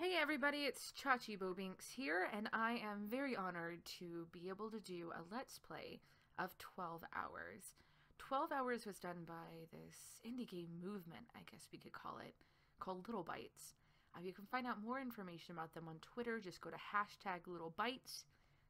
Hey everybody, it's Chachi Bobinks here, and I am very honored to be able to do a Let's Play of 12 Hours. 12 Hours was done by this indie game movement, I guess we could call it, called LIttleBytes. You can find out more information about them on Twitter. Just go to #LittleBytes.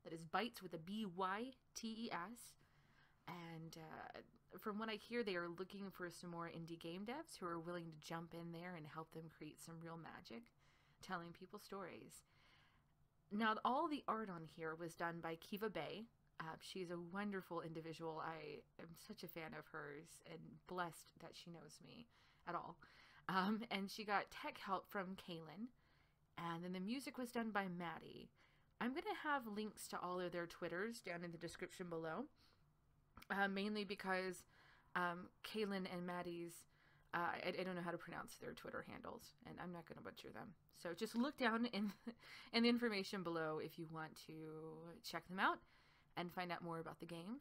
That is Bytes with a B-Y-T-E-S. And from what I hear, they are looking for some more indie game devs who are willing to jump in there and help them create some real magic, telling people stories. Now, all the art on here was done by Kiva Bay. She's a wonderful individual. I am such a fan of hers and blessed that she knows me at all. And she got tech help from Caelyn. And then the music was done by Maddy. I'm going to have links to all of their Twitters down in the description below. Mainly because Caelyn and Maddy's, I don't know how to pronounce their Twitter handles, and I'm not going to butcher them. So just look down in the information below if you want to check them out and find out more about the game.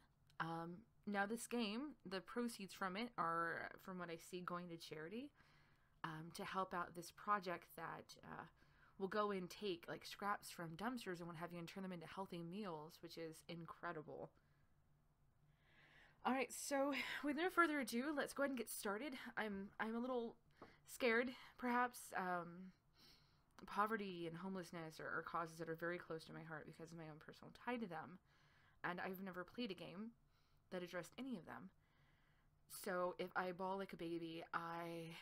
Now this game, the proceeds from it are, from what I see, going to charity to help out this project that will go and take like scraps from dumpsters and what have you and turn them into healthy meals, which is incredible. Alright, so with no further ado, let's go ahead and get started. I'm a little scared, perhaps. Poverty and homelessness are causes that are very close to my heart because of my own personal tie to them. And I've never played a game that addressed any of them. So if I bawl like a baby, I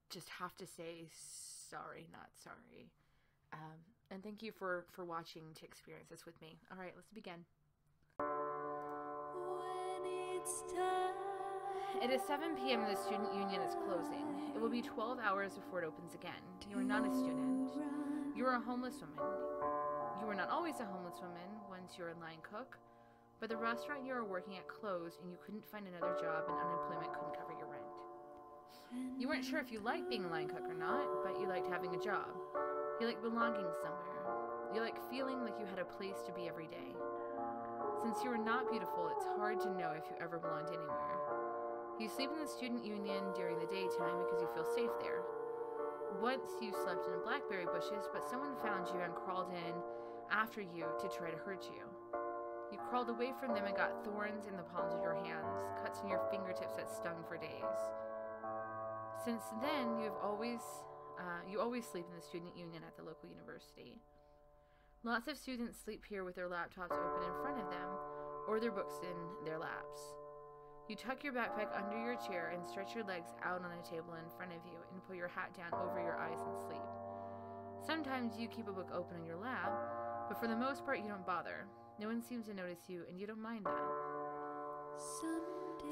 just have to say sorry, not sorry. And thank you for watching to experience this with me. Alright, let's begin. It is 7 p.m. and the student union is closing. It will be 12 hours before it opens again. You are not a student. You are a homeless woman. You were not always a homeless woman once you were a line cook, but the restaurant you were working at closed and you couldn't find another job and unemployment couldn't cover your rent. You weren't sure if you liked being a line cook or not, but you liked having a job. You liked belonging somewhere. You liked feeling like you had a place to be every day. Since you are not beautiful, it's hard to know if you ever belonged anywhere. You sleep in the student union during the daytime because you feel safe there. Once you slept in blackberry bushes, but someone found you and crawled in after you to try to hurt you. You crawled away from them and got thorns in the palms of your hands, cuts in your fingertips that stung for days. Since then, you always sleep in the student union at the local university. Lots of students sleep here with their laptops open in front of them, or their books in their laps. You tuck your backpack under your chair and stretch your legs out on a table in front of you and pull your hat down over your eyes and sleep. Sometimes you keep a book open on your lap, but for the most part you don't bother. No one seems to notice you, and you don't mind that.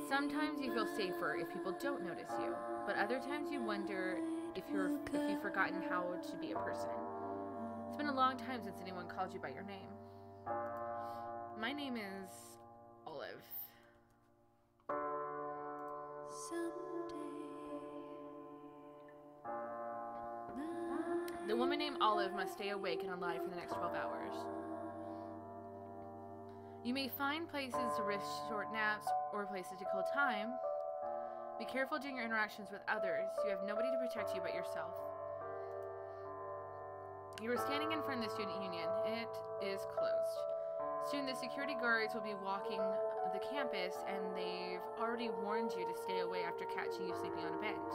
Sometimes you feel safer if people don't notice you, but other times you wonder if you've forgotten how to be a person. It's been a long time since anyone called you by your name. My name is Olive. The woman named Olive must stay awake and alive for the next 12 hours. You may find places to risk short naps or places to kill time. Be careful during your interactions with others. You have nobody to protect you but yourself. You are standing in front of the student union. It is closed. Soon the security guards will be walking the campus, and they've already warned you to stay away after catching you sleeping on a bench.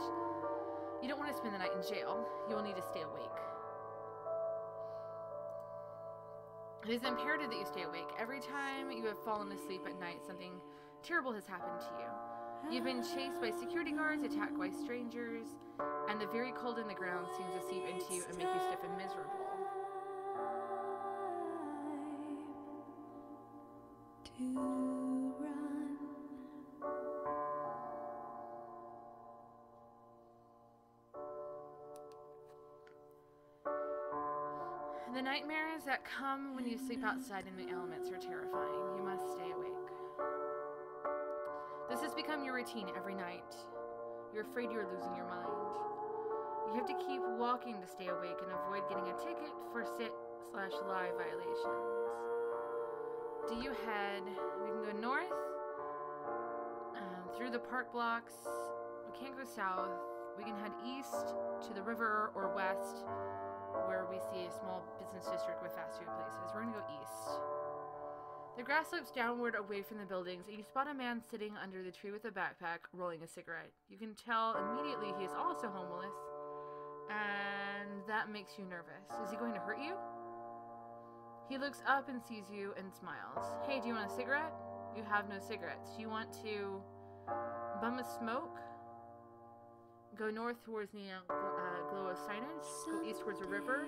You don't want to spend the night in jail. You will need to stay awake. It is imperative that you stay awake. Every time you have fallen asleep at night, something terrible has happened to you. You've been chased by security guards, attacked by strangers, and the very cold in the ground seems to seep into you and make you stiff and miserable. The nightmares that come when you sleep outside in the elements are terrifying. You must stay awake. This has become your routine every night. You're afraid you're losing your mind. You have to keep walking to stay awake and avoid getting a ticket for sit/lie violations. Do you head? We can go north, through the park blocks. We can't go south. We can head east to the river or west, where we see The grass slopes downward away from the buildings, and you spot a man sitting under the tree with a backpack, rolling a cigarette. You can tell immediately he is also homeless, and that makes you nervous. Is he going to hurt you? He looks up and sees you and smiles. Hey, do you want a cigarette? You have no cigarettes. Do you want to bum a smoke? Go north towards the glow of signage, go east towards a river,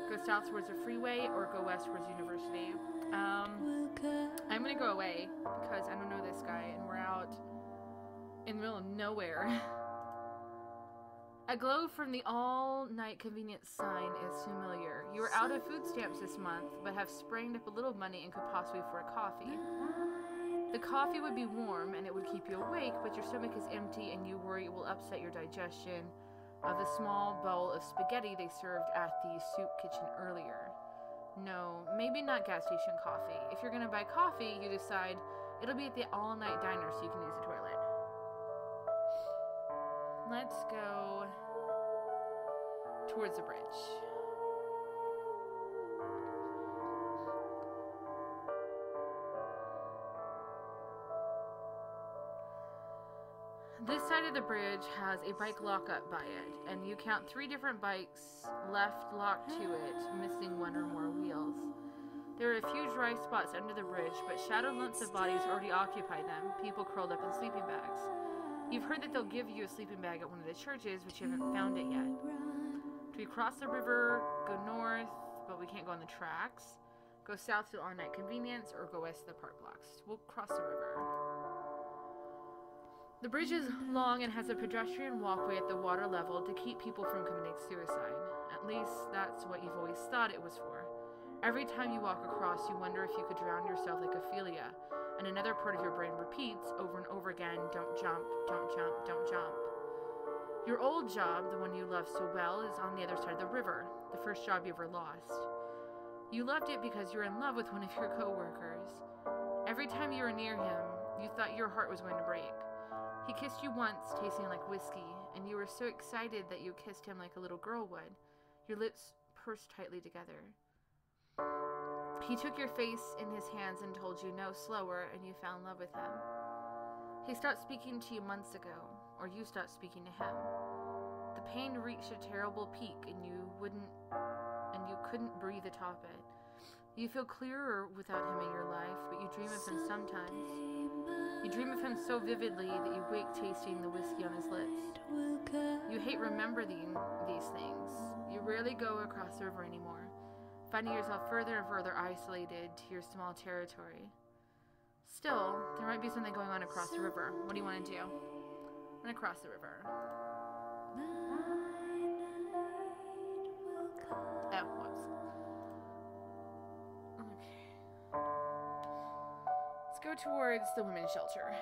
go south towards a freeway, or go west towards university. I'm gonna go away because I don't know this guy and we're out in the middle of nowhere. A glow from the all-night convenience sign is familiar. You are out of food stamps this month, but have sprained up a little money and could possibly afford a coffee. The coffee would be warm and it would keep you awake, but your stomach is empty and you worry it will upset your digestion of the small bowl of spaghetti they served at the soup kitchen earlier. No, maybe not gas station coffee. If you're gonna buy coffee, you decide it'll be at the all-night diner so you can use the toilet. Let's go towards the bridge. This side of the bridge has a bike lockup by it, and you count 3 different bikes left locked to it, missing 1 or more wheels. There are a few dry spots under the bridge, but shadowed lumps of bodies already occupy them, people curled up in sleeping bags. You've heard that they'll give you a sleeping bag at one of the churches, but you haven't found it yet. Do we cross the river, go north, but we can't go on the tracks, go south to the all-night convenience, or go west to the park blocks? We'll cross the river. The bridge is long and has a pedestrian walkway at the water level to keep people from committing suicide. At least that's what you've always thought it was for. Every time you walk across, you wonder if you could drown yourself like Ophelia, and another part of your brain repeats over and over again, don't jump, don't jump, don't jump. Your old job, the one you love so well, is on the other side of the river, the first job you ever lost. You loved it because you were in love with one of your co-workers. Every time you were near him, you thought your heart was going to break. He kissed you once, tasting like whiskey, and you were so excited that you kissed him like a little girl would, your lips pursed tightly together. He took your face in his hands and told you no slower, and you fell in love with him. He stopped speaking to you months ago, or you stopped speaking to him. The pain reached a terrible peak, and you couldn't breathe atop it. You feel clearer without him in your life, but you dream of him sometimes. You dream of him so vividly that you wake tasting the whiskey on his lips. You hate remembering these things. You rarely go across the river anymore, finding yourself further and further isolated to your small territory. Still, there might be something going on across the river. What do you want to do? I'm going to cross the river. Oh, whoops. Okay. Let's go towards the women's shelter.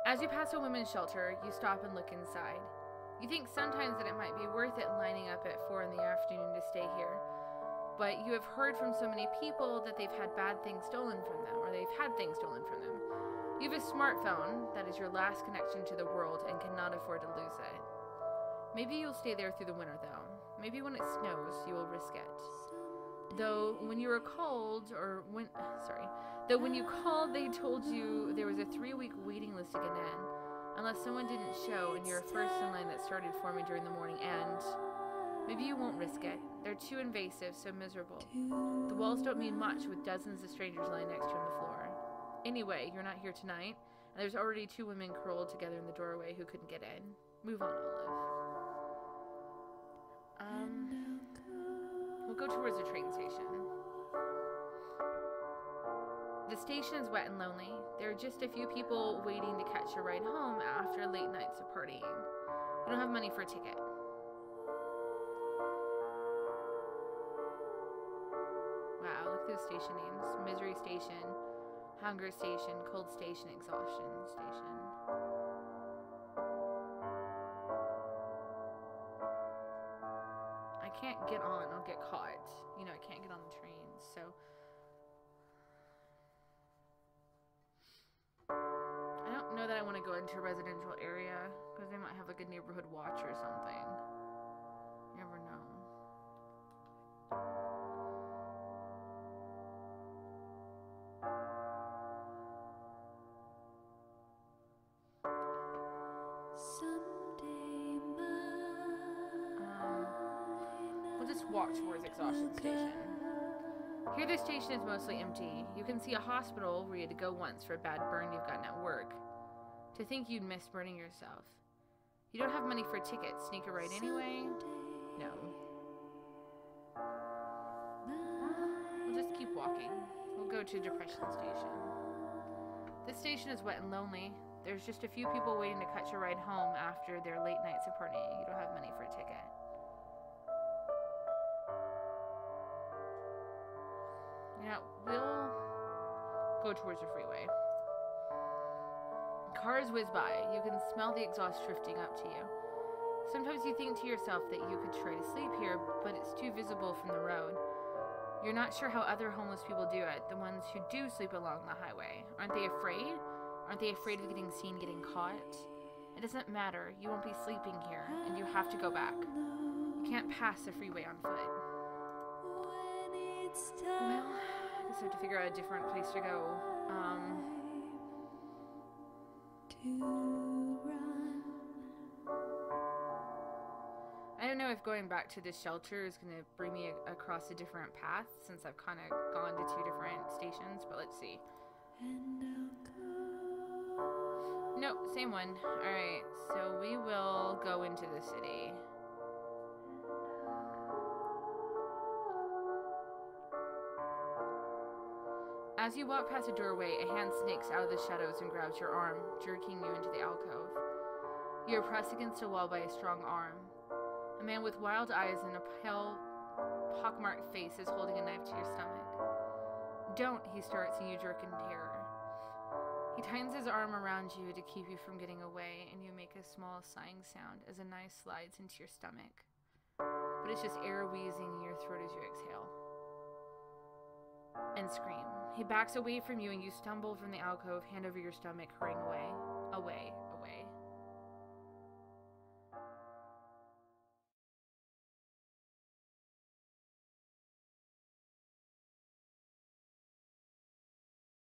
As you pass a women's shelter, you stop and look inside. You think sometimes that it might be worth it lining up at 4 in the afternoon to stay here, but you have heard from so many people that they've had bad things stolen from them, or they've had things stolen from them. You have a smartphone that is your last connection to the world and cannot afford to lose it. Maybe you'll stay there through the winter, though. Maybe when it snows, you will risk it. Though when you called, they told you there was a 3-week waiting list to get in, unless someone didn't show and you're first in line that started forming during the morning, and maybe you won't risk it. They're too invasive, so miserable. The walls don't mean much with dozens of strangers lying next to you on the floor. Anyway, you're not here tonight, and there's already 2 women curled together in the doorway who couldn't get in. Move on, Olive. We'll go towards the train station. The station is wet and lonely. There are just a few people waiting to catch a ride home after late nights of partying. You don't have money for a ticket. Wow, look at those station names. Misery Station, Hunger Station, Cold Station, Exhaustion Station. I can't get on, I'll get caught. You know, I can't get on the trains, so. I don't know that I want to go into a residential area, because they might have like a neighborhood watch or something. You never know. just walk towards Exhaustion Station. Here the station is mostly empty. You can see a hospital where you had to go once for a bad burn you've gotten at work. To think you'd miss burning yourself. You don't have money for a ticket. Sneak a ride anyway? No. We'll just keep walking. We'll go to Depression Station. This station is wet and lonely. There's just a few people waiting to catch a ride home after their late nights of partying. You don't have money for a ticket. Yeah, we'll go towards the freeway. Cars whiz by. You can smell the exhaust drifting up to you. Sometimes you think to yourself that you could try to sleep here, but it's too visible from the road. You're not sure how other homeless people do it, the ones who do sleep along the highway. Aren't they afraid? Aren't they afraid of getting seen, getting caught? It doesn't matter. You won't be sleeping here, and you have to go back. You can't pass the freeway on foot. Well, I just have to figure out a different place to go. I don't know if going back to this shelter is going to bring me across a different path, since I've kind of gone to 2 different stations, but let's see. Nope, same one. Alright, so we will go into the city. As you walk past a doorway, a hand snakes out of the shadows and grabs your arm, jerking you into the alcove. You are pressed against a wall by a strong arm. A man with wild eyes and a pale, pockmarked face is holding a knife to your stomach. Don't, he starts, and you jerk in terror. He tightens his arm around you to keep you from getting away, and you make a small sighing sound as a knife slides into your stomach. But it's just air wheezing in your throat as you exhale. And scream. He backs away from you, and you stumble from the alcove, hand over your stomach, hurrying away. Away.